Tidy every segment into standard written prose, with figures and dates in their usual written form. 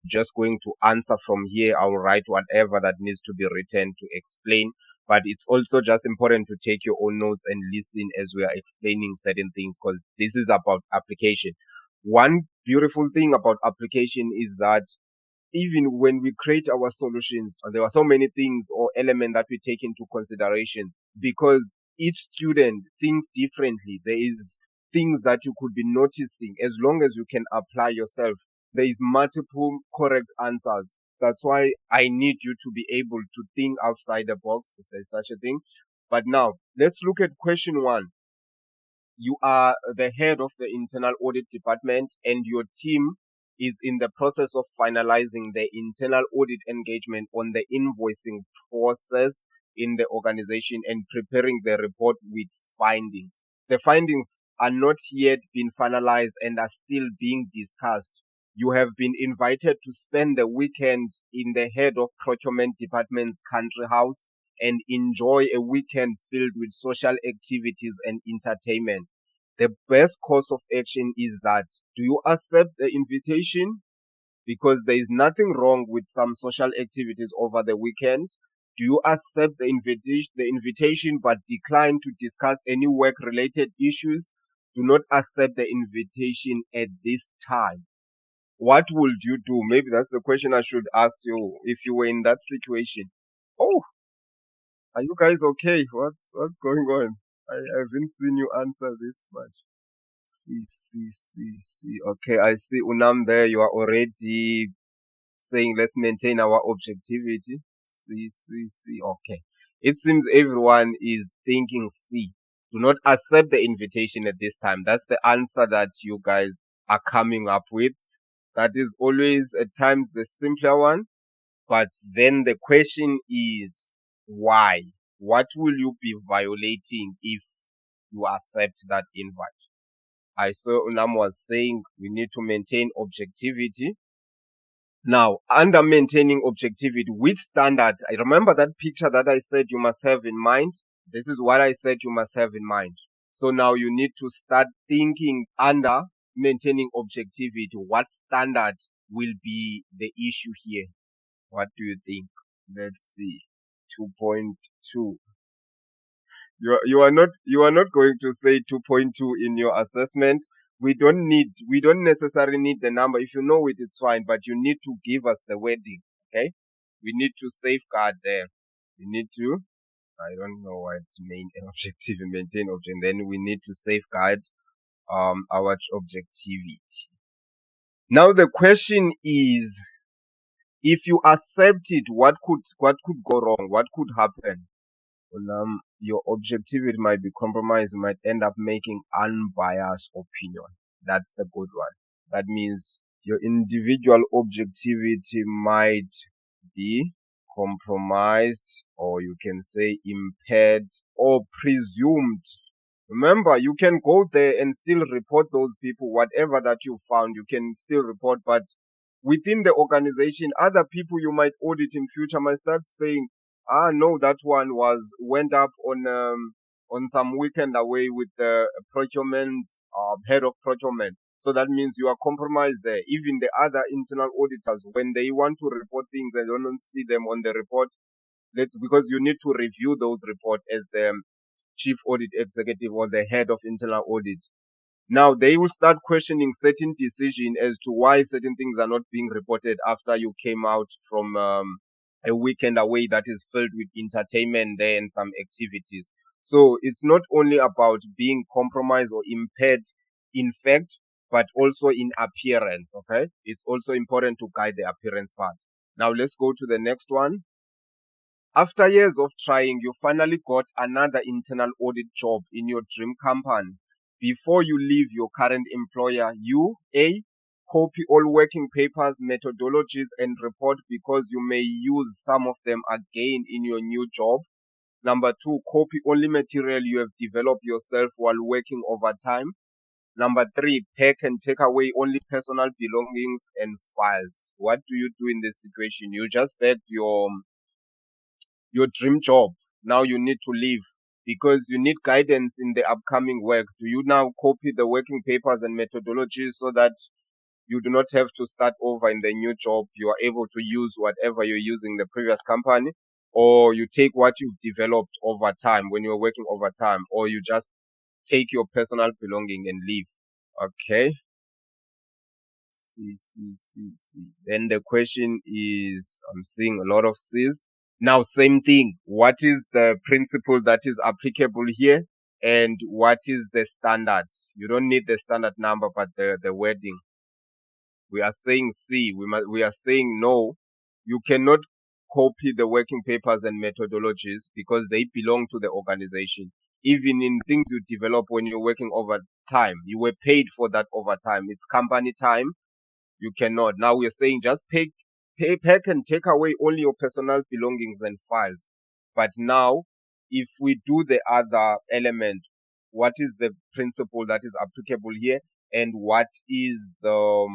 just going to answer from here. I'll write whatever that needs to be written to explain. But it's also just important to take your own notes and listen as we are explaining certain things, because this is about application. One beautiful thing about application is that even when we create our solutions, and there are so many things or elements that we take into consideration, because each student thinks differently. There is things that you could be noticing. As long as you can apply yourself, there is multiple correct answers. That's why I need you to be able to think outside the box, if there's such a thing. But now let's look at question one. You are the head of the internal audit department, and your team is in the process of finalizing the internal audit engagement on the invoicing process in the organization and preparing the report with findings. The findings are not yet been finalized and are still being discussed. You have been invited to spend the weekend in the head of procurement department's country house and enjoy a weekend filled with social activities and entertainment. The best course of action is that, do you accept the invitation? Because there is nothing wrong with some social activities over the weekend. Do you accept the invitation but decline to discuss any work related issues? Do not accept the invitation at this time. What would you do? Maybe that's the question I should ask you if you were in that situation. Oh, are you guys okay? What's going on? I haven't seen you answer this much. See. Okay, I see Unam there. You are already saying let's maintain our objectivity. See. Okay. It seems everyone is thinking C. Do not accept the invitation at this time. That's the answer that you guys are coming up with. That is always at times the simpler one. But then the question is why? What will you be violating if you accept that invite? I saw Unam was saying we need to maintain objectivity. Now, under maintaining objectivity, which standard? I remember that picture that I said you must have in mind. This is what I said you must have in mind. So now you need to start thinking under maintaining objectivity. What standard will be the issue here? What do you think? Let's see. 2.2. You are not going to say 2.2 in your assessment. We don't necessarily need the number. If you know it, it's fine, but you need to give us the wording. Okay, we need to safeguard there. We need to, I don't know what main objective and maintain object, then we need to safeguard our objectivity. Now the question is, if you accept it, what could go wrong? What could happen? Well, your objectivity might be compromised. You might end up making unbiased opinion. That's a good one. That means your individual objectivity might be compromised, or you can say impaired or presumed. Remember, you can go there and still report those people, whatever that you found, you can still report, but within the organization, other people you might audit in future might start saying, no, that one went up on some weekend away with the procurement head of procurement. So that means you are compromised there. Even the other internal auditors, when they want to report things and don't see them on the report, because you need to review those reports as the chief audit executive or the head of internal audit. Now they will start questioning certain decision as to why certain things are not being reported after you came out from a weekend away that is filled with entertainment there and some activities. So it's not only about being compromised or impaired in fact, but also in appearance. Okay, it's also important to guide the appearance part. Now let's go to the next one. After years of trying, you finally got another internal audit job in your dream company. Before you leave your current employer, you A. Copy all working papers, methodologies, and report because you may use some of them again in your new job. Number two, copy only material you have developed yourself while working overtime. Number three, pack and take away only personal belongings and files. What do you do in this situation? You just pack your dream job. Now you need to leave because you need guidance in the upcoming work. Do you now copy the working papers and methodologies so that You do not have to start over in the new job. You are able to use whatever you're using in the previous company, or you take what you've developed over time when you're working overtime, or you just take your personal belonging and leave. Okay. C. Then the question is, I'm seeing a lot of C's. Now, same thing. What is the principle that is applicable here? And what is the standard? You don't need the standard number, but the wording. We are saying C. We are saying no. You cannot copy the working papers and methodologies because they belong to the organization. Even in things you develop when you're working overtime, you were paid for that overtime. It's company time. You cannot. Now we're saying just pack and take away only your personal belongings and files. But now, if we do the other element, what is the principle that is applicable here, and what is the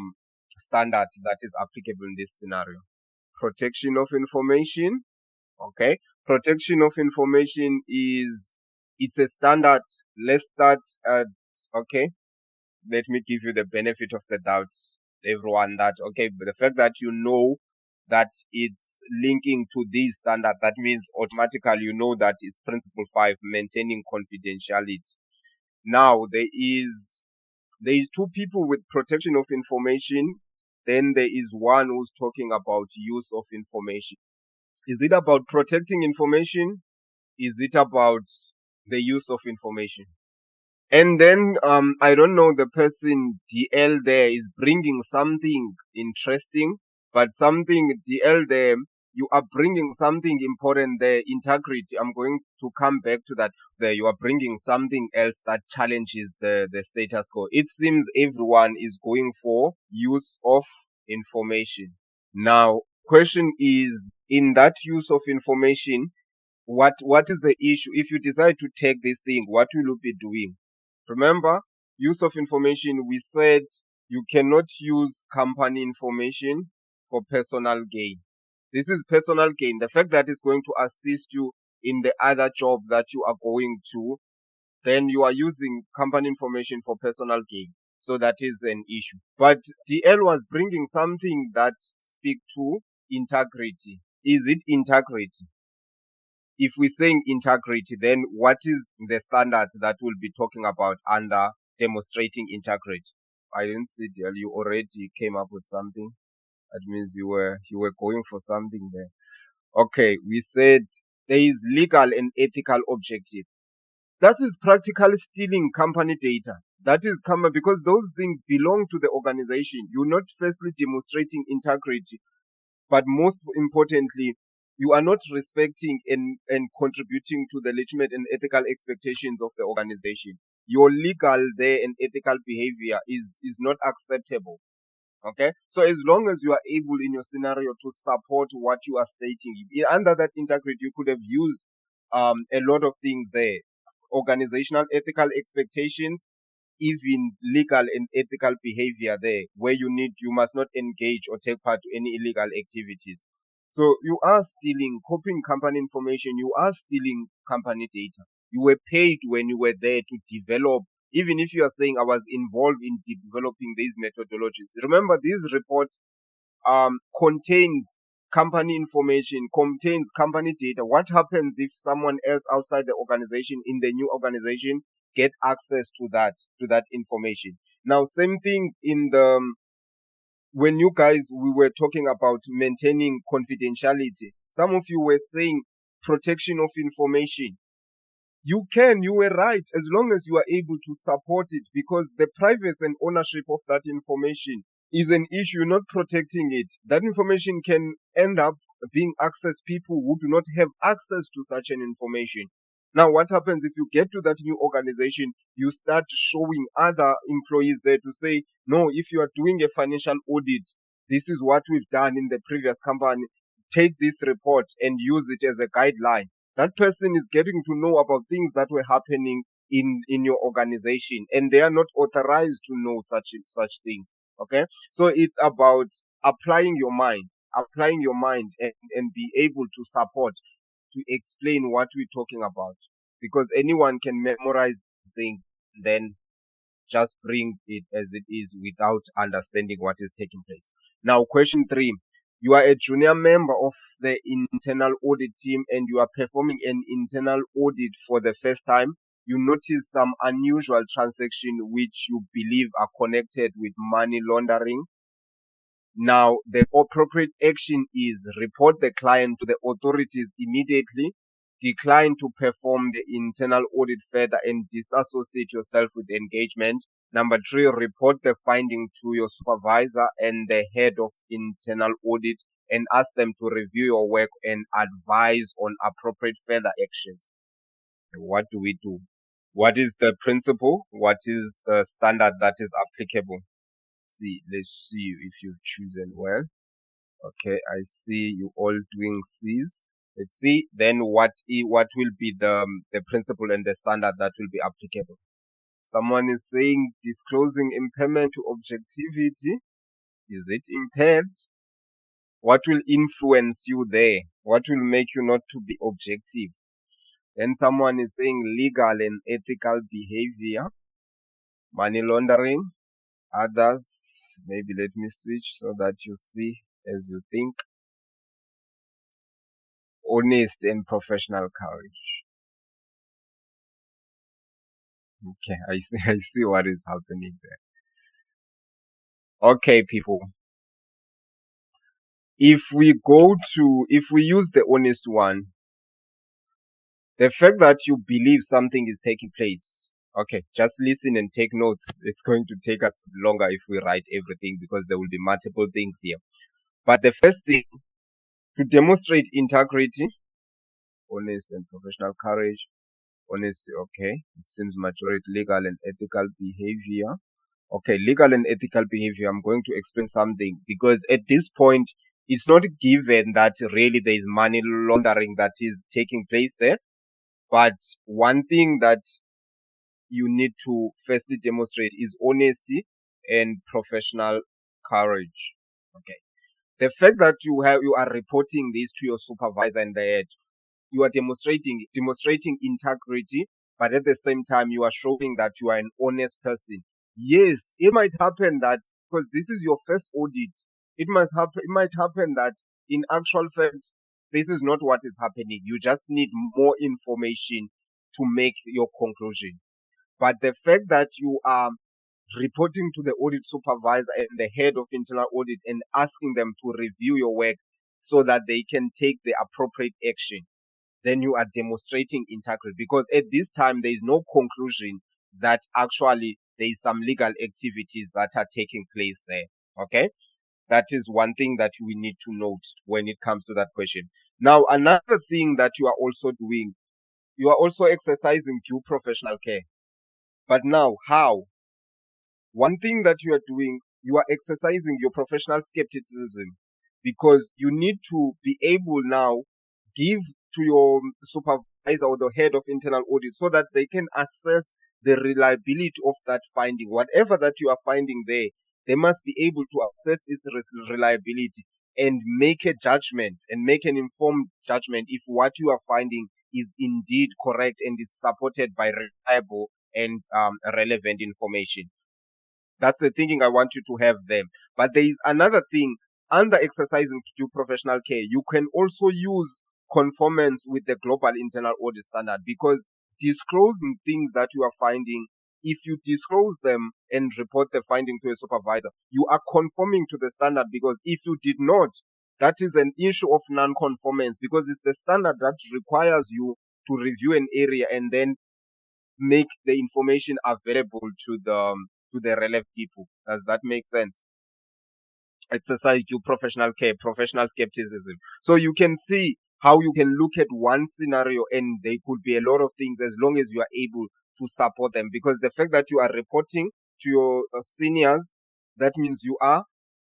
standard that is applicable in this scenario? Protection of information. Okay. Protection of information it's a standard. Let's start at, okay, let me give you the benefit of the doubt, everyone, that okay, but the fact that you know that it's linking to this standard, that means automatically you know that it's principle 5, maintaining confidentiality. Now there is two people with protection of information, then there is one who's talking about use of information. Is it about protecting information? Is it about the use of information? And then I don't know, the person DL there is bringing something interesting, but something DL there, you are bringing something important there, integrity. I'm going to come back to that. There, you are bringing something else that challenges the status quo. It seems everyone is going for use of information. Now, question is, in that use of information, what is the issue? If you decide to take this thing, what will you be doing? Remember, use of information, we said you cannot use company information for personal gain. This is personal gain. The fact that it's going to assist you in the other job that you are going to, then you are using company information for personal gain. So that is an issue. But DL was bringing something that speak to integrity. Is it integrity? If we're saying integrity, then what is the standard that we'll be talking about under demonstrating integrity? I didn't see Dale. You already came up with something. That means you were going for something there. Okay, we said there is legal and ethical objective. That is practically stealing company data. That is common because those things belong to the organization. You're not firstly demonstrating integrity, but most importantly, you are not respecting and contributing to the legitimate and ethical expectations of the organization. Your legal there and ethical behavior is not acceptable. Okay, so as long as you are able in your scenario to support what you are stating, under that integrity, you could have used a lot of things there: organizational ethical expectations, even legal and ethical behavior there, where you must not engage or take part to any illegal activities. So you are stealing, copying company information, you are stealing company data. You were paid when you were there to develop, even if you are saying I was involved in developing these methodologies. Remember, these reports contains company information, contains company data. What happens if someone else outside the organization, in the new organization, get access to that information? Now, same thing in the when you guys we were talking about maintaining confidentiality. Some of you were saying protection of information. You were right, as long as you are able to support it, because the privacy and ownership of that information is an issue, not protecting it. That information can end up being accessed people who do not have access to such an information. Now, what happens if you get to that new organization, you start showing other employees there to say, no, if you are doing a financial audit, this is what we've done in the previous company. Take this report and use it as a guideline. That person is getting to know about things that were happening in your organization, and they are not authorized to know such things. Okay, so it's about applying your mind and be able to support, to explain what we're talking about, because anyone can memorize things, then just bring it as it is without understanding what is taking place. Now, question 3. You are a junior member of the internal audit team and you are performing an internal audit for the first time. You notice some unusual transaction which you believe are connected with money laundering. Now, the appropriate action is report the client to the authorities immediately, decline to perform the internal audit further, and disassociate yourself with the engagement. Number 3, report the finding to your supervisor and the head of internal audit and ask them to review your work and advise on appropriate further actions. What do we do? What is the principle? What is the standard that is applicable? See, let's see if you've chosen well. Okay, I see you all doing C's. Let's see then what will be the principle and the standard that will be applicable. Someone is saying disclosing impairment to objectivity. Is it impaired? What will influence you there? What will make you not to be objective? Then someone is saying legal and ethical behavior, money laundering. Others, maybe let me switch so that you see as you think. Honest and professional courage. Okay, I see, I see what is happening there. Okay, people. If we use the honest one, the fact that you believe something is taking place. Okay, just listen and take notes. It's going to take us longer if we write everything because there will be multiple things here. But the first thing, to demonstrate integrity, honest and professional courage, honesty, okay. It seems majority legal and ethical behavior. Okay, legal and ethical behavior. I'm going to explain something because at this point, it's not given that really there is money laundering that is taking place there. But one thing that you need to firstly demonstrate is honesty and professional courage. Okay. The fact that you are reporting this to your supervisor and the head, you are demonstrating integrity, but at the same time you are showing that you are an honest person. Yes, it might happen that because this is your first audit, it might happen that in actual fact this is not what is happening. You just need more information to make your conclusion. But the fact that you are reporting to the audit supervisor and the head of internal audit and asking them to review your work so that they can take the appropriate action, then you are demonstrating integrity because at this time there is no conclusion that actually there is some legal activities that are taking place there. Okay, that is one thing that we need to note when it comes to that question. Now, another thing that you are also doing, you are also exercising due professional care. But now, how? One thing that you are doing, you are exercising your professional skepticism because you need to be able now give to your supervisor or the head of internal audit so that they can assess the reliability of that finding. Whatever that you are finding there, they must be able to assess its reliability and make a judgment and make an informed judgment if what you are finding is indeed correct and is supported by reliable and relevant information. That's the thinking I want you to have them. But there is another thing under exercising due professional care. You can also use conformance with the global internal audit standard because disclosing things that you are finding, if you disclose them and report the finding to a supervisor, you are conforming to the standard because if you did not, that is an issue of non-conformance because it's the standard that requires you to review an area and then make the information available to the relevant people. Does that make sense? Exercise due professional care, professional skepticism. So you can see how you can look at one scenario and there could be a lot of things as long as you are able to support them. Because the fact that you are reporting to your seniors, that means you are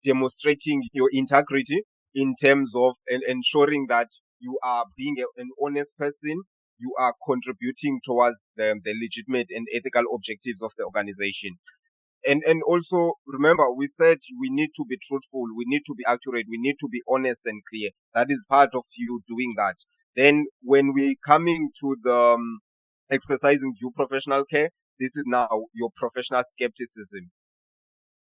demonstrating your integrity in terms of ensuring that you are being an honest person, you are contributing towards the legitimate and ethical objectives of the organization. And also remember, we said we need to be truthful, we need to be accurate, we need to be honest and clear. That is part of you doing that. Then when we coming to the exercising due professional care, this is now your professional skepticism,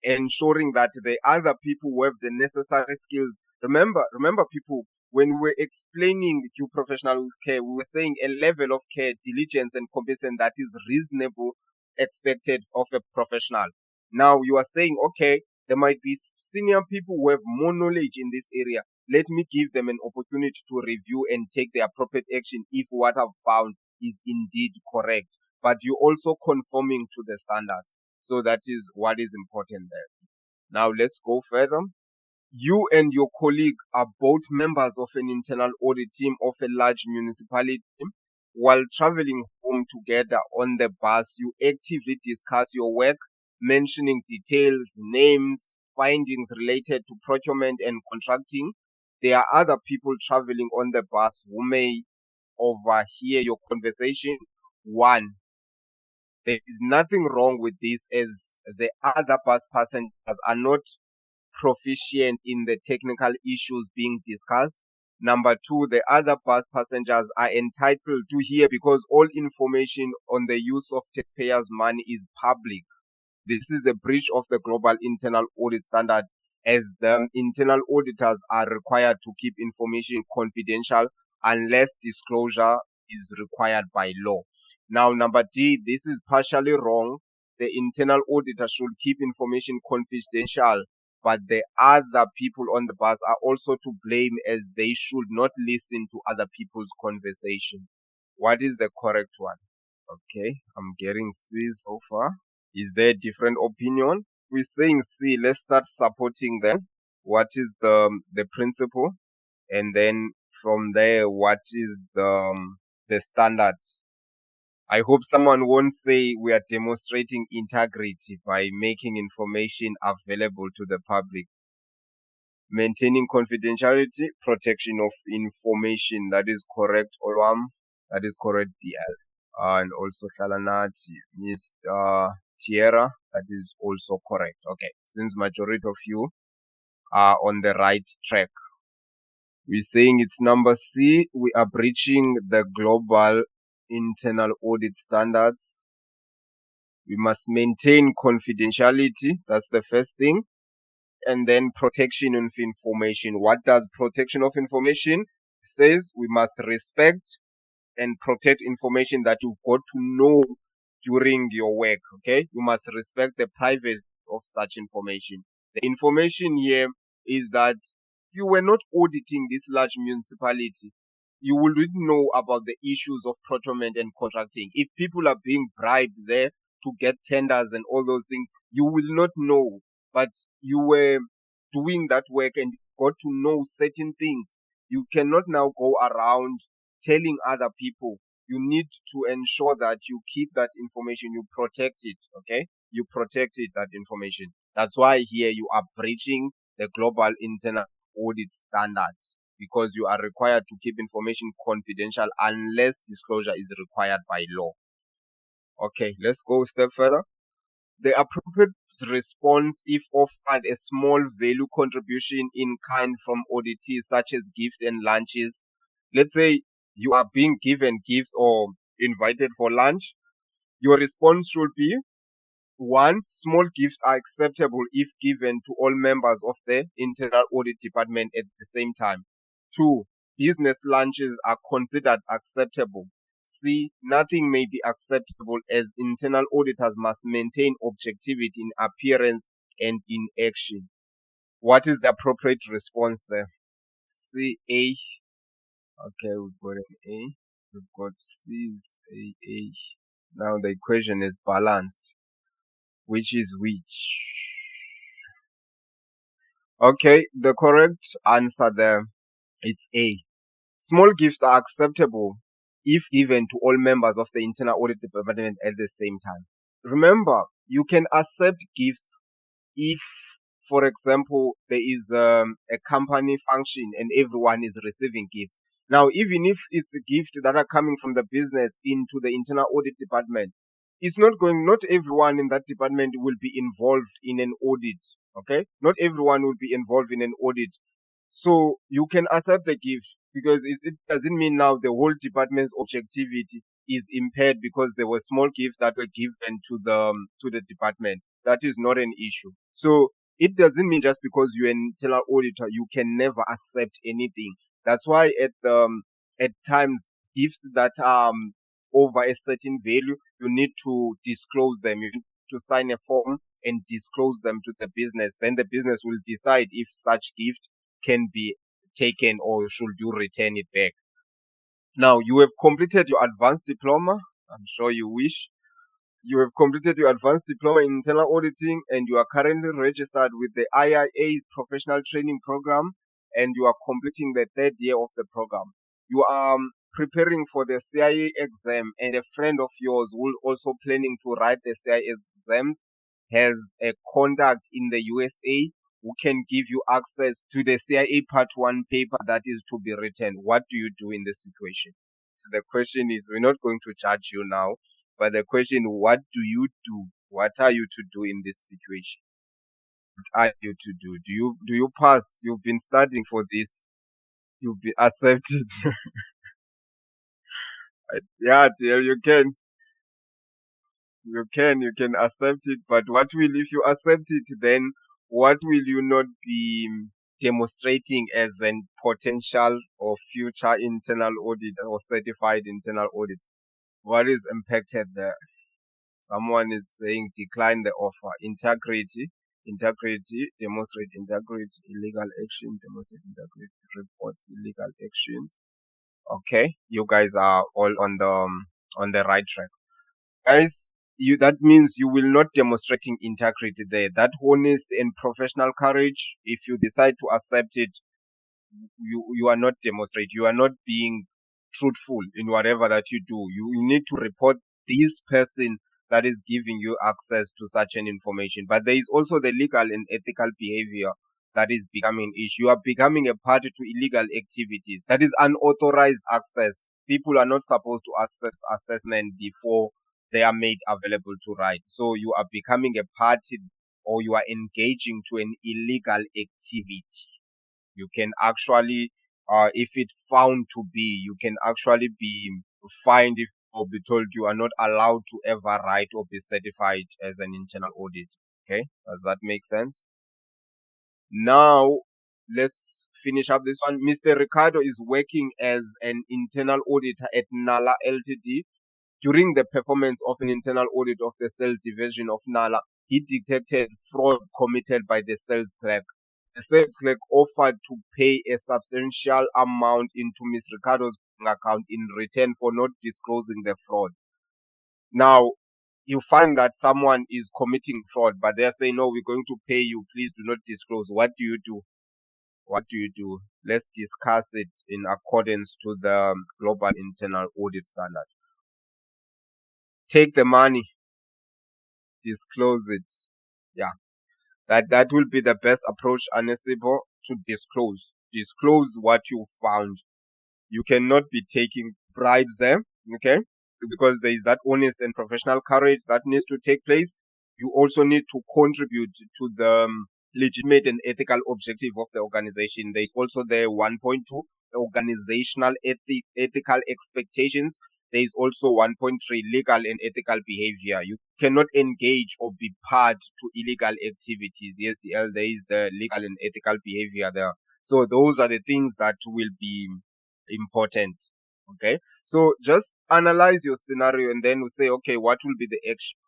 ensuring that the other people who have the necessary skills. Remember, people, when we were explaining due professional care, we were saying a level of care, diligence, and competence that is reasonable, expected of a professional. Now you are saying, okay, there might be senior people who have more knowledge in this area. Let me give them an opportunity to review and take the appropriate action if what I've found is indeed correct. But you're also conforming to the standards. So that is what is important there. Now let's go further. You and your colleague are both members of an internal audit team of a large municipality. While traveling home together on the bus, you actively discuss your work, mentioning details, names, findings related to procurement and contracting. There are other people traveling on the bus who may overhear your conversation. One, there is nothing wrong with this, as the other bus passengers are not proficient in the technical issues being discussed. Number two, the other bus passengers are entitled to hear because all information on the use of taxpayers' money is public. This is a breach of the global internal audit standard, as the internal auditors are required to keep information confidential unless disclosure is required by law. Now, number D, this is partially wrong. The internal auditor should keep information confidential, but the other people on the bus are also to blame, as they should not listen to other people's conversation. What is the correct one? Okay, I'm getting C so far. Is there a different opinion? We're saying C. Let's start supporting them. What is the principle, and then from there, what is the standard? I hope someone won't say we are demonstrating integrity by making information available to the public. Maintaining confidentiality, protection of information. That is correct, Olwam. That is correct, DL. And also Shalanati, Mr. Tierra. That is also correct. Okay, since majority of you are on the right track. We're saying it's number C. We are breaching the global internal audit standards. We must maintain confidentiality. That's the first thing. And then protection of information. What does protection of information says? We must respect and protect information that you've got to know during your work. Okay, you must respect the privacy of such information. The information here is that if you were not auditing this large municipality, you wouldn't know about the issues of procurement and contracting. If people are being bribed there to get tenders and all those things, you will not know. But you were doing that work and got to know certain things. You cannot now go around telling other people. You need to ensure that you keep that information, you protect it, okay? You protect it, that information. That's why here you are breaching the global internal audit standards, because you are required to keep information confidential unless disclosure is required by law. Okay, let's go a step further. The appropriate response if offered a small value contribution in kind from auditees, such as gifts and lunches. Let's say you are being given gifts or invited for lunch. Your response should be: one, small gifts are acceptable if given to all members of the internal audit department at the same time. Two, business lunches are considered acceptable. C, nothing may be acceptable, as internal auditors must maintain objectivity in appearance and in action. What is the appropriate response there? C, A. Okay, we've got an A. We've got C's, A. Now the equation is balanced. Which is which? Okay, the correct answer there, it's A. Small gifts are acceptable if given to all members of the internal audit department at the same time. Remember, you can accept gifts if, for example, there is a company function and everyone is receiving gifts. Now, even if it's a gift that are coming from the business into the internal audit department, it's not everyone in that department will be involved in an audit. Okay, not everyone will be involved in an audit. So you can accept the gift, because it doesn't mean now the whole department's objectivity is impaired because there were small gifts that were given to the department. That is not an issue. So it doesn't mean just because you're an internal auditor you can never accept anything. That's why at times gifts that are over a certain value, you need to disclose them. You need to sign a form and disclose them to the business. Then the business will decide if such gift can be taken or should you return it back. Now, you have completed your advanced diploma. I'm sure you wish. You have completed your advanced diploma in internal auditing and you are currently registered with the IIA's professional training program and you are completing the third year of the program. You are preparing for the CIA exam and a friend of yours who also planning to write the CIA exams has a contact in the USA who can give you access to the CIA Part 1 paper that is to be written. What do you do in this situation? So the question is, we're not going to judge you now, but the question, what do you do? What are you to do in this situation? What are you to do? Do you pass? You've been studying for this. You've been accepted. Yeah, dear, you can accept it. But what will, if you accept it, then what will you not be demonstrating as a potential or future internal audit or certified internal audit? What is impacted there? Someone is saying decline the offer. Integrity, demonstrate integrity, illegal action, demonstrate integrity, report illegal actions. Okay, you guys are all on the right track. Guys, you that means you will not demonstrating integrity there. That honest and professional courage, if you decide to accept it, you are not demonstrate. You are not being truthful in whatever that you do. You need to report this person that is giving you access to such an information. But there is also the legal and ethical behavior that is becoming issue. You are becoming a party to illegal activities. That is unauthorized access. People are not supposed to access assessment before they are made available to write. So you are becoming a party or you are engaging to an illegal activity. You can actually, if it found to be, you can actually be fined if or be told you are not allowed to ever write or be certified as an internal audit. Okay, does that make sense? Now, let's finish up this one. Mr. Ricardo is working as an internal auditor at NALA Ltd. During the performance of an internal audit of the sales division of NALA, he detected fraud committed by the sales clerk. The sales clerk offered to pay a substantial amount into Ms. Ricardo's bank account in return for not disclosing the fraud. Now, you find that someone is committing fraud, but they're saying, no, we're going to pay you. Please do not disclose. What do you do? What do you do? Let's discuss it in accordance to the global internal audit standard. Take the money, disclose it. Yeah, that will be the best approach, Anesibo, to disclose what you found. You cannot be taking bribes there, okay? Because there is that honest and professional courage that needs to take place. You also need to contribute to the legitimate and ethical objective of the organization. There is also the 1.2 organizational ethical expectations. There is also 1.3 legal and ethical behavior. You cannot engage or be part to illegal activities. Yes, there is the legal and ethical behavior there. So those are the things that will be important. Okay, so just analyze your scenario and then we say, okay, what will be the action?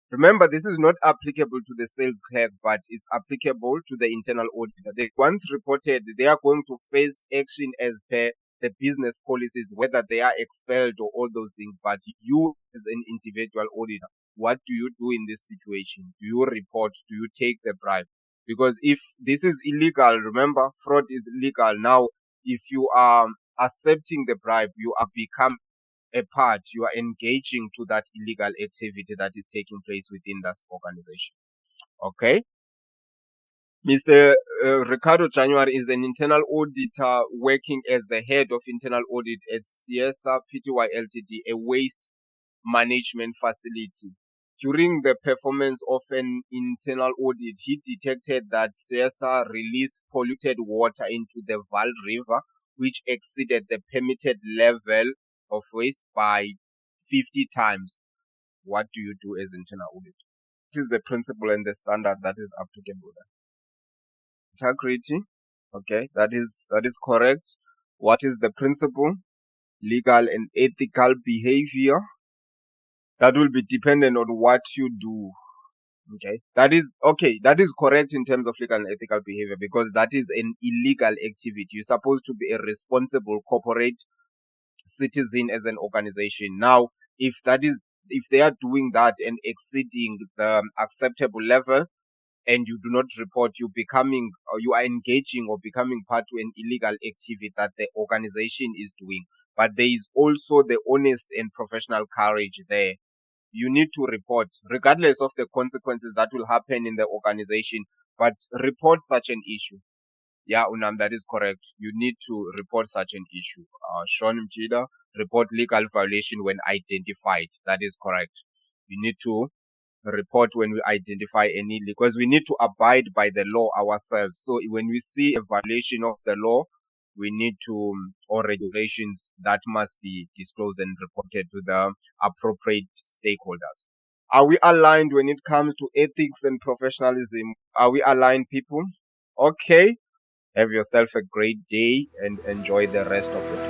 Remember, this is not applicable to the sales clerk, but it's applicable to the internal auditor. They once reported they are going to face action as per the business policies, whether they are expelled or all those things. But you, as an individual auditor, what do you do in this situation? Do you report? Do you take the bribe? Because if this is illegal, remember, fraud is illegal. Now, if you are accepting the bribe, you are become a part, you are engaging to that illegal activity that is taking place within that organization. Okay. Mr. Ricardo January is an internal auditor working as the head of internal audit at CSR Pty Ltd, a waste management facility. During the performance of an internal audit, he detected that CSR released polluted water into the Val River, which exceeded the permitted level of waste by 50 times, what do you do as internal audit? This is the principle and the standard that is applicable there. Integrity, okay, that is correct. What is the principle? Legal and ethical behavior. That will be dependent on what you do. Okay, that is okay. That is correct in terms of legal and ethical behavior because that is an illegal activity. You're supposed to be a responsible corporate citizen as an organization. Now, if they are doing that and exceeding the acceptable level, and you do not report, you becoming or you are engaging or becoming part to an illegal activity that the organization is doing. But there is also the honest and professional courage there. You need to report regardless of the consequences that will happen in the organization, but report such an issue. Yeah, Unam, that is correct. You need to report such an issue. Sean Mchida, report legal violation when identified. That is correct. You need to report when we identify any, because we need to abide by the law ourselves. So when we see a violation of the law, we need to, or regulations, that must be disclosed and reported to the appropriate stakeholders. Are we aligned when it comes to ethics and professionalism? Are we aligned, people? Okay. Have yourself a great day and enjoy the rest of the